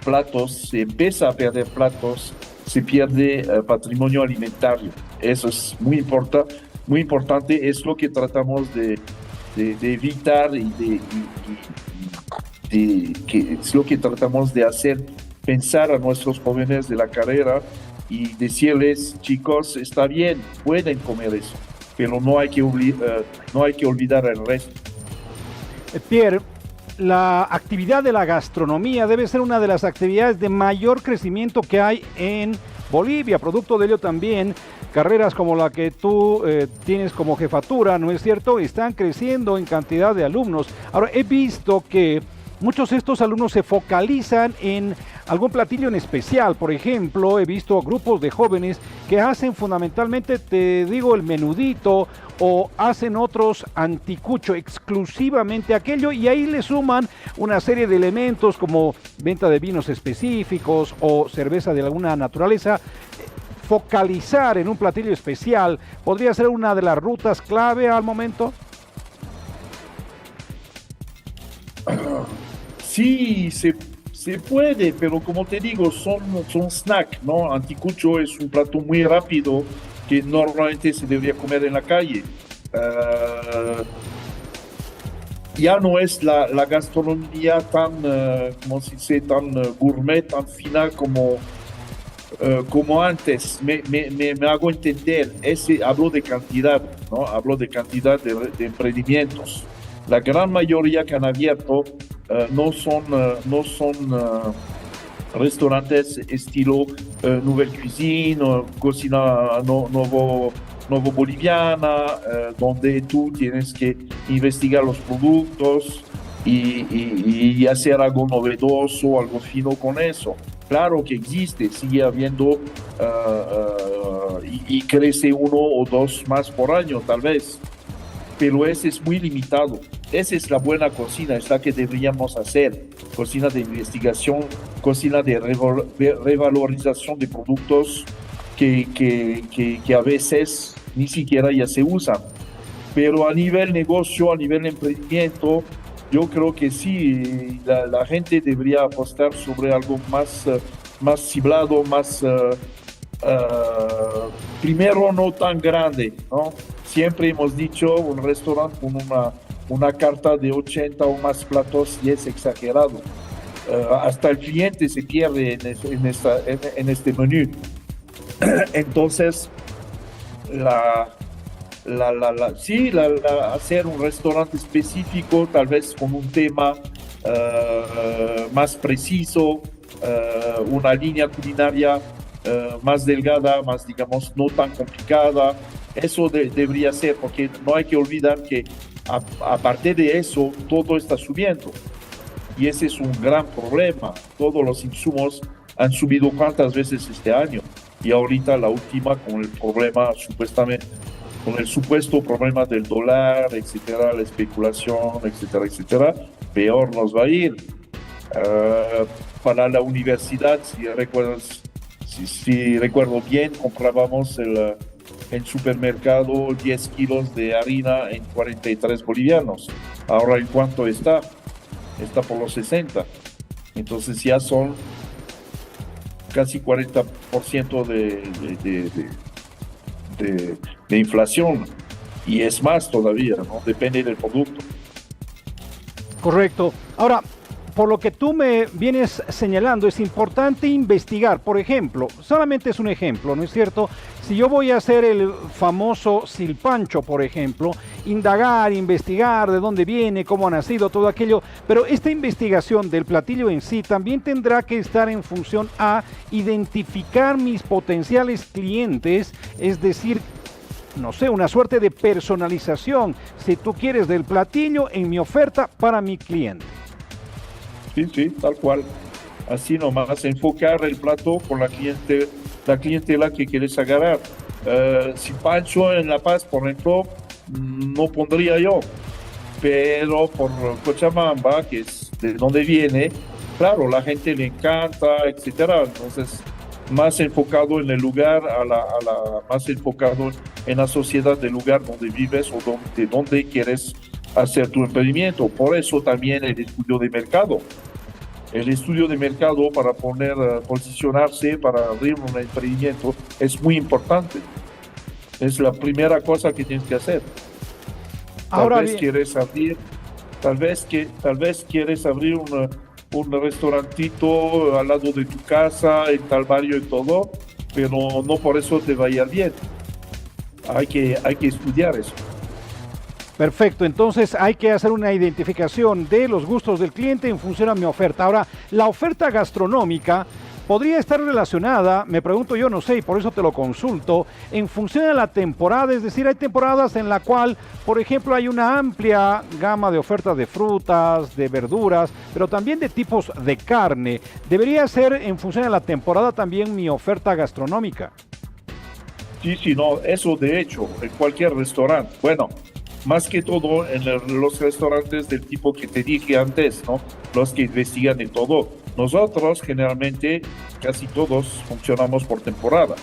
platos, se empieza a perder platos, se pierde patrimonio alimentario. Eso es muy importante, es lo que tratamos de evitar que es lo que tratamos de hacer, pensar a nuestros jóvenes de la carrera y decirles, chicos, está bien, pueden comer eso, pero no hay que olvidar el resto. Pierre, la actividad de la gastronomía debe ser una de las actividades de mayor crecimiento que hay en Bolivia. Producto de ello también, carreras como la que tú tienes como jefatura, ¿no es cierto?, están creciendo en cantidad de alumnos. Ahora, he visto que muchos de estos alumnos se focalizan en algún platillo en especial. Por ejemplo, he visto grupos de jóvenes que hacen fundamentalmente, te digo, el menudito, o hacen otros anticucho, exclusivamente aquello, y ahí le suman una serie de elementos como venta de vinos específicos o cerveza de alguna naturaleza. Focalizar en un platillo especial podría ser una de las rutas clave al momento. Sí, se puede, pero como te digo, son snack, ¿no? Anticucho es un plato muy rápido que normalmente se debería comer en la calle. Ya no es la gastronomía tan, como se dice, tan gourmet, tan fina como antes. Me hago entender. Hablo de cantidad, ¿no? Hablo de cantidad de emprendimientos. La gran mayoría que han abierto no son restaurantes estilo Nouvelle Cuisine o cocina novo boliviana, donde tú tienes que investigar los productos y hacer algo novedoso, algo fino con eso. Claro que existe, sigue habiendo y crece 1 o 2 más por año tal vez, pero ese es muy limitado. Esa es la buena cocina, es la que deberíamos hacer. Cocina de investigación, cocina de revalorización de productos que a veces ni siquiera ya se usan. Pero a nivel negocio, a nivel emprendimiento, yo creo que sí, la gente debería apostar sobre algo más ciblado, más... primero no tan grande, ¿no? Siempre hemos dicho un restaurante con una carta de 80 o más platos y es exagerado. hasta el cliente se pierde en este menú. Entonces, hacer un restaurante específico, tal vez con un tema más preciso, una línea culinaria más delgada, más, digamos, no tan complicada. Eso debería ser, porque no hay que olvidar que a partir de eso todo está subiendo. Y ese es un gran problema. Todos los insumos han subido cuántas veces este año. Y ahorita la última con el problema, supuestamente, con el supuesto problema del dólar, etcétera, la especulación, etcétera, etcétera, peor nos va a ir. Para la universidad, si recuerdo bien, comprábamos en supermercado 10 kilos de harina en 43 bolivianos. Ahora, ¿en cuánto está? Está por los 60. Entonces ya son casi 40% de inflación. Y es más todavía, ¿no? Depende del producto. Correcto. Ahora, por lo que tú me vienes señalando, es importante investigar. Por ejemplo, solamente es un ejemplo, ¿no es cierto? Si yo voy a hacer el famoso silpancho, por ejemplo, indagar, investigar de dónde viene, cómo ha nacido, todo aquello, pero esta investigación del platillo en sí también tendrá que estar en función a identificar mis potenciales clientes, es decir, no sé, una suerte de personalización, si tú quieres, del platillo en mi oferta para mi cliente. Sí, tal cual. Así nomás, enfocar el plato con la clientela que quieres agarrar. Si Pancho en La Paz, por ejemplo, no pondría yo, pero por Cochabamba, que es de donde viene, claro, la gente le encanta, etcétera. Entonces, más enfocado en el lugar, más enfocado en la sociedad del lugar donde vives o de donde quieres hacer tu emprendimiento. Por eso también el estudio de mercado. El estudio de mercado para posicionarse, para abrir un emprendimiento, es muy importante. Es la primera cosa que tienes que hacer. Tal vez quieres abrir un restaurantito al lado de tu casa, en tal barrio y todo, pero no por eso te va a ir bien. Hay que estudiar eso. Perfecto, entonces hay que hacer una identificación de los gustos del cliente en función a mi oferta. Ahora, la oferta gastronómica podría estar relacionada, me pregunto yo, no sé, y por eso te lo consulto, en función de la temporada, es decir, hay temporadas en la cual, por ejemplo, hay una amplia gama de ofertas de frutas, de verduras, pero también de tipos de carne. ¿Debería ser en función de la temporada también mi oferta gastronómica? Sí, no, eso de hecho, en cualquier restaurante. Bueno, más que todo en los restaurantes del tipo que te dije antes, ¿no? Los que investigan de todo. Nosotros generalmente, casi todos, funcionamos por temporada.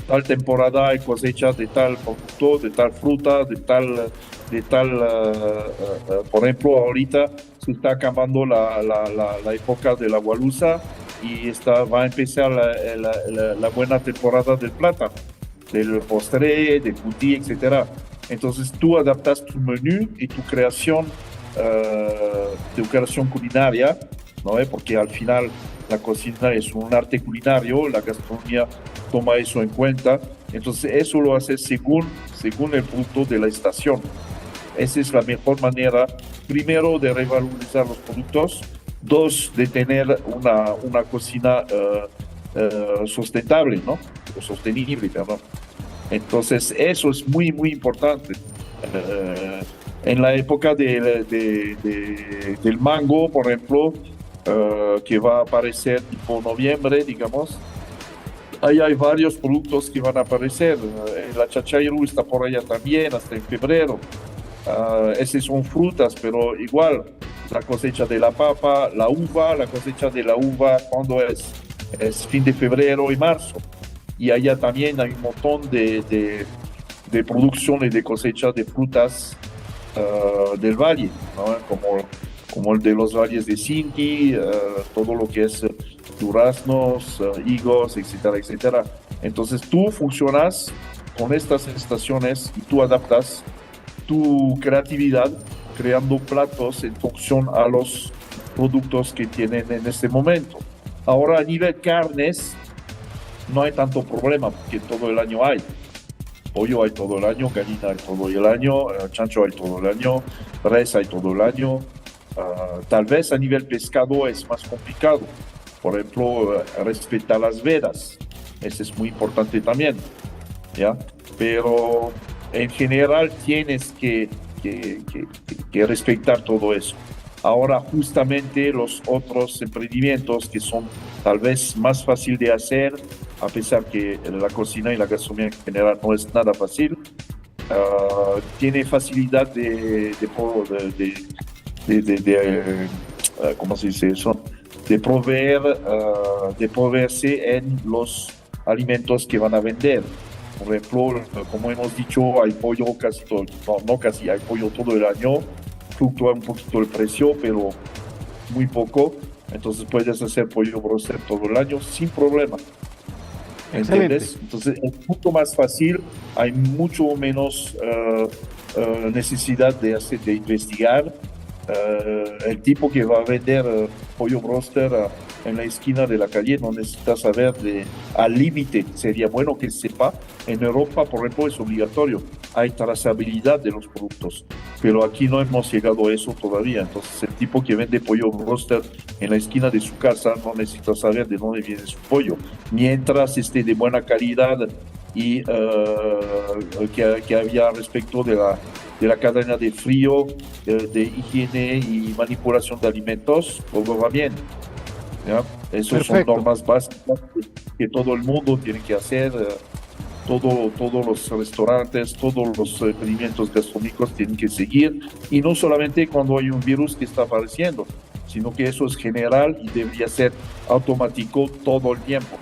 Tal temporada hay cosecha de tal producto, de tal fruta, de tal por ejemplo, ahorita se está acabando la época de la gualusa y va a empezar la buena temporada del plátano, del postre, del cutí, etcétera. Entonces tú adaptas tu menú y tu creación culinaria, ¿no? Porque al final la cocina es un arte culinario, la gastronomía toma eso en cuenta. Entonces eso lo hace según el producto de la estación. Esa es la mejor manera, primero, de revalorizar los productos, dos, de tener una cocina sustentable, ¿no? O sostenible, perdón. Entonces eso es muy, muy importante. En la época del mango, por ejemplo, que va a aparecer tipo noviembre, digamos, ahí hay varios productos que van a aparecer. La chachairu está por allá también, hasta en febrero. Esas son frutas, pero igual, la cosecha de la papa, la cosecha de la uva, ¿cuándo es? Es fin de febrero y marzo. Y allá también hay un montón de producción y de cosecha de frutas del valle, ¿no? como el de los valles de Sinti, todo lo que es duraznos, higos, etcétera, etcétera. Entonces tú funcionas con estas estaciones y tú adaptas tu creatividad creando platos en función a los productos que tienen en este momento. Ahora, a nivel carnes, no hay tanto problema porque todo el año hay. Pollo hay todo el año, gallina hay todo el año, chancho hay todo el año, res hay todo el año. Tal vez a nivel pescado es más complicado. Por ejemplo, respetar las vedas. Eso es muy importante también, ¿ya? Pero en general tienes que respetar todo eso. Ahora, justamente los otros emprendimientos que son tal vez más fácil de hacer, a pesar que la cocina y la gastronomía en general no es nada fácil, tiene facilidad ¿cómo se dice eso? De proveerse en los alimentos que van a vender. Por ejemplo, como hemos dicho, hay pollo casi todo, no casi, hay pollo todo el año, fluctúa un poquito el precio, pero muy poco, entonces puedes hacer pollo broster todo el año sin problema. ¿Entiendes? Entonces es mucho más fácil, hay mucho menos necesidad de investigar. El tipo que va a vender pollo broster en la esquina de la calle no necesita saber al límite. Sería bueno que sepa. En Europa, por ejemplo, es obligatorio. Hay trazabilidad de los productos, pero aquí no hemos llegado a eso todavía. Entonces, el tipo que vende pollo broster en la esquina de su casa no necesita saber de dónde viene su pollo, mientras esté de buena calidad y que había respecto de la cadena de frío, de higiene y manipulación de alimentos, todo va bien. ¿Ya? Esas son normas básicas que todo el mundo tiene que hacer, todos los restaurantes, todos los emprendimientos gastronómicos tienen que seguir, y no solamente cuando hay un virus que está apareciendo, sino que eso es general y debería ser automático todo el tiempo.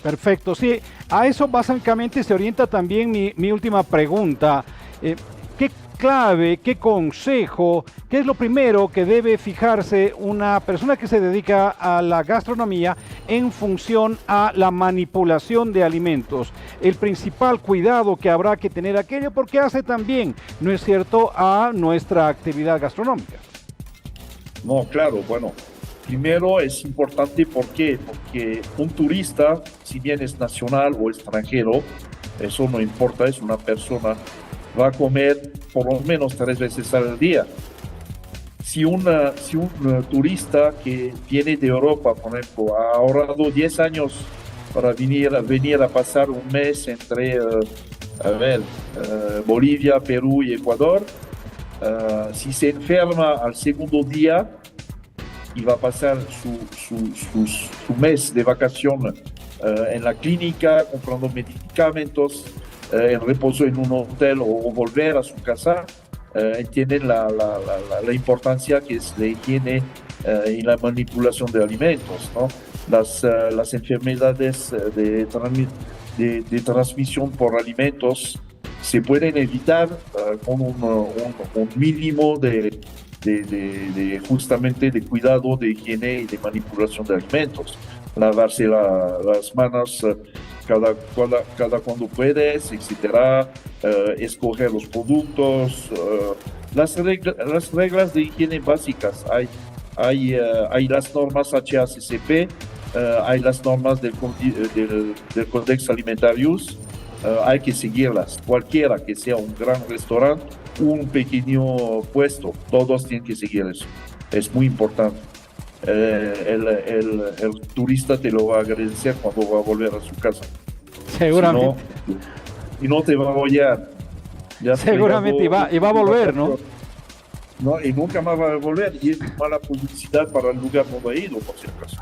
Perfecto, sí, a eso básicamente se orienta también mi última pregunta. ¿Qué clave, qué consejo, qué es lo primero que debe fijarse una persona que se dedica a la gastronomía en función a la manipulación de alimentos? El principal cuidado que habrá que tener aquello, porque hace también, ¿no es cierto?, a nuestra actividad gastronómica. No, claro, bueno, primero es importante, ¿por qué? Porque un turista, si bien es nacional o extranjero, eso no importa, es una persona, va a comer por lo menos 3 veces al día. Si un turista que viene de Europa, por ejemplo, ha ahorrado 10 años para venir a pasar un mes entre Bolivia, Perú y Ecuador, si se enferma al segundo día y va a pasar su mes de vacación en la clínica, comprando medicamentos, en reposo en un hotel o volver a su casa, entienden la importancia que es la higiene y la manipulación de alimentos, ¿no? Las enfermedades de transmisión por alimentos se pueden evitar con un mínimo justamente de cuidado, de higiene y de manipulación de alimentos. Lavarse las manos cada cuando puedes, etcétera, escoger los productos, las reglas de higiene básicas. Hay las normas HACCP, hay las normas del Codex Alimentarius, hay que seguirlas. Cualquiera que sea un gran restaurante, un pequeño puesto, todos tienen que seguir eso. Es muy importante. El turista te lo va a agradecer cuando va a volver a su casa. Seguramente. Y no te va a odiar. Seguramente, y va a volver, ¿no? No, y nunca más va a volver. Y es mala publicidad para el lugar donde ha ido, por si acaso.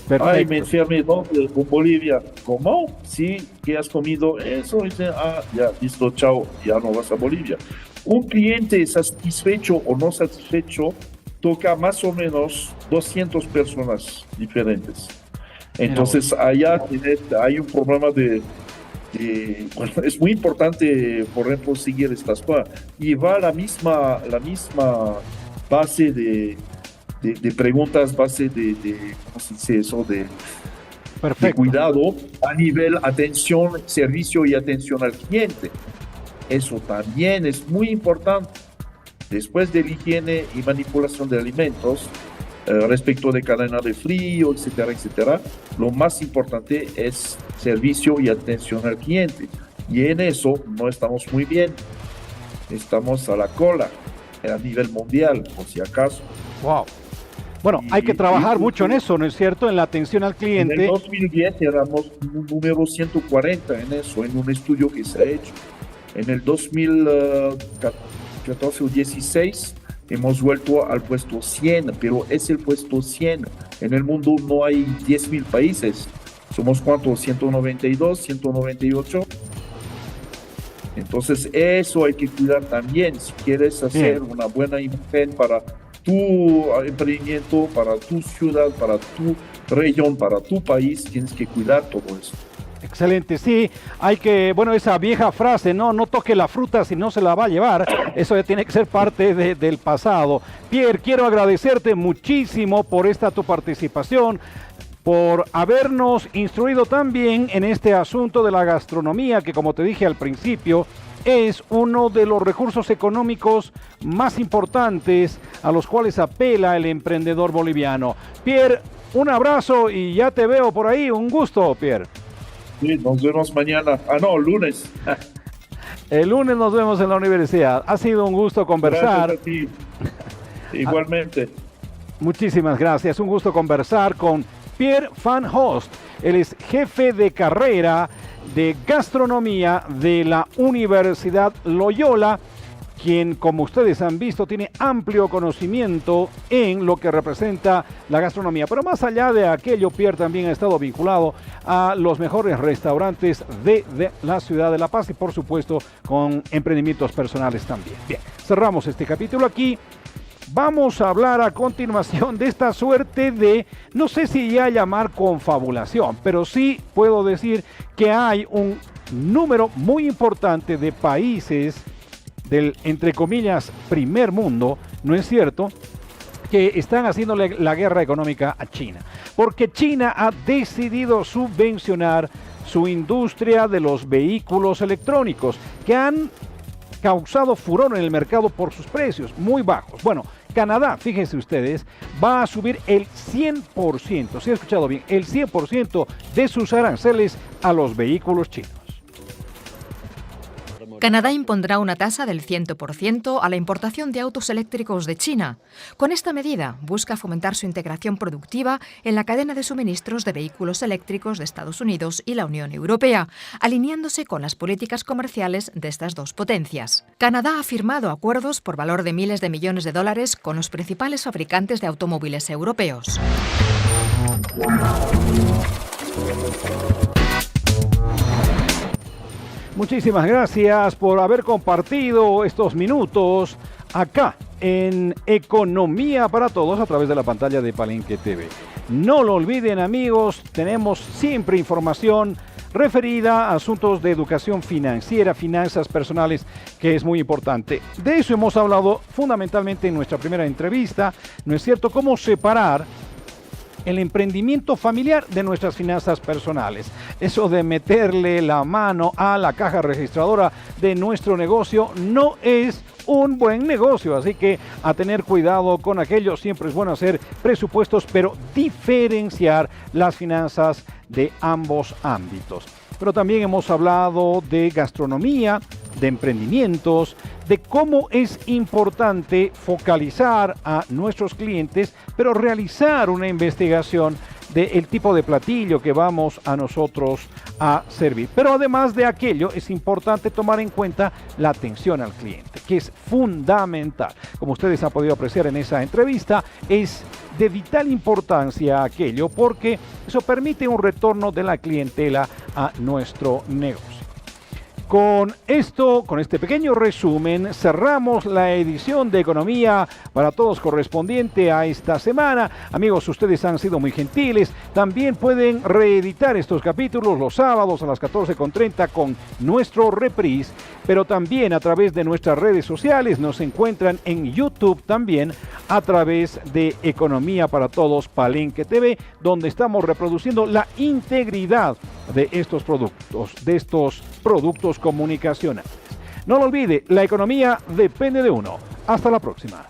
Perfecto. Ay, me enfermé, ¿no? Con Bolivia. ¿Cómo? Sí, ¿qué has comido? Eso. Dice, ya, listo, chao, ya no vas a Bolivia. Un cliente satisfecho o no satisfecho toca más o menos 200 personas diferentes. Entonces, allá hay un problema bueno, es muy importante, por ejemplo, seguir estas cosas. Y va la misma base de preguntas, base ¿cómo se dice eso? De cuidado a nivel atención, servicio y atención al cliente. Eso también es muy importante. Después de la higiene y manipulación de alimentos, respecto de cadena de frío, etcétera, etcétera. Lo más importante es servicio y atención al cliente. Y en eso no estamos muy bien. Estamos a la cola a nivel mundial, por si acaso. Wow. Bueno, hay que trabajar mucho en eso, ¿no es cierto? En la atención al cliente. En el 2010 éramos número 140 en eso, en un estudio que se ha hecho. En el 2014 o 16 hemos vuelto al puesto 100, pero es el puesto 100. En el mundo no hay 10.000 países. ¿Somos cuántos? 192, 198. Entonces eso hay que cuidar también. Si quieres hacer una buena imagen para tu emprendimiento, para tu ciudad, para tu región, para tu país, tienes que cuidar todo eso. Excelente, sí, hay que, bueno, esa vieja frase, no toque la fruta si no se la va a llevar, eso ya tiene que ser parte del pasado. Pierre, quiero agradecerte muchísimo por esta tu participación, por habernos instruido también en este asunto de la gastronomía, que como te dije al principio, es uno de los recursos económicos más importantes a los cuales apela el emprendedor boliviano. Pierre, un abrazo y ya te veo por ahí, un gusto, Pierre. Sí, nos vemos mañana. Lunes. El lunes nos vemos en la universidad. Ha sido un gusto conversar. Gracias a ti. Igualmente. Muchísimas gracias. Un gusto conversar con Pierre Van Host. Él es jefe de carrera de gastronomía de la Universidad Loyola, quien, como ustedes han visto, tiene amplio conocimiento en lo que representa la gastronomía. Pero más allá de aquello, Pierre también ha estado vinculado a los mejores restaurantes de la ciudad de La Paz y, por supuesto, con emprendimientos personales también. Bien, cerramos este capítulo aquí. Vamos a hablar a continuación de esta suerte de, no sé si ya llamar confabulación, pero sí puedo decir que hay un número muy importante de países del, entre comillas, primer mundo, ¿no es cierto?, que están haciéndole la guerra económica a China. Porque China ha decidido subvencionar su industria de los vehículos electrónicos, que han causado furor en el mercado por sus precios muy bajos. Bueno, Canadá, fíjense ustedes, va a subir el 100%, si he escuchado bien, el 100% de sus aranceles a los vehículos chinos. Canadá impondrá una tasa del 100% a la importación de autos eléctricos de China. Con esta medida busca fomentar su integración productiva en la cadena de suministros de vehículos eléctricos de Estados Unidos y la Unión Europea, alineándose con las políticas comerciales de estas dos potencias. Canadá ha firmado acuerdos por valor de miles de millones de dólares con los principales fabricantes de automóviles europeos. Muchísimas gracias por haber compartido estos minutos acá en Economía para Todos a través de la pantalla de Palenque TV. No lo olviden, amigos, tenemos siempre información referida a asuntos de educación financiera, finanzas personales, que es muy importante. De eso hemos hablado fundamentalmente en nuestra primera entrevista, ¿no es cierto? Cómo separar el emprendimiento familiar de nuestras finanzas personales. Eso de meterle la mano a la caja registradora de nuestro negocio no es un buen negocio, así que a tener cuidado con aquello. Siempre es bueno hacer presupuestos, pero diferenciar las finanzas de ambos ámbitos. Pero también hemos hablado de gastronomía, de emprendimientos, de cómo es importante focalizar a nuestros clientes, pero realizar una investigación del tipo de platillo que vamos a nosotros a servir. Pero además de aquello, es importante tomar en cuenta la atención al cliente, que es fundamental. Como ustedes han podido apreciar en esa entrevista, es de vital importancia aquello porque eso permite un retorno de la clientela a nuestro negocio. Con esto, con este pequeño resumen, cerramos la edición de Economía para Todos correspondiente a esta semana. Amigos, ustedes han sido muy gentiles. También pueden reeditar estos capítulos los sábados a las 14:30 con nuestro reprise, pero también a través de nuestras redes sociales. Nos encuentran en YouTube también a través de Economía para Todos Palenque TV, donde estamos reproduciendo la integridad de estos productos comunicacionales. No lo olvide, la economía depende de uno. Hasta la próxima.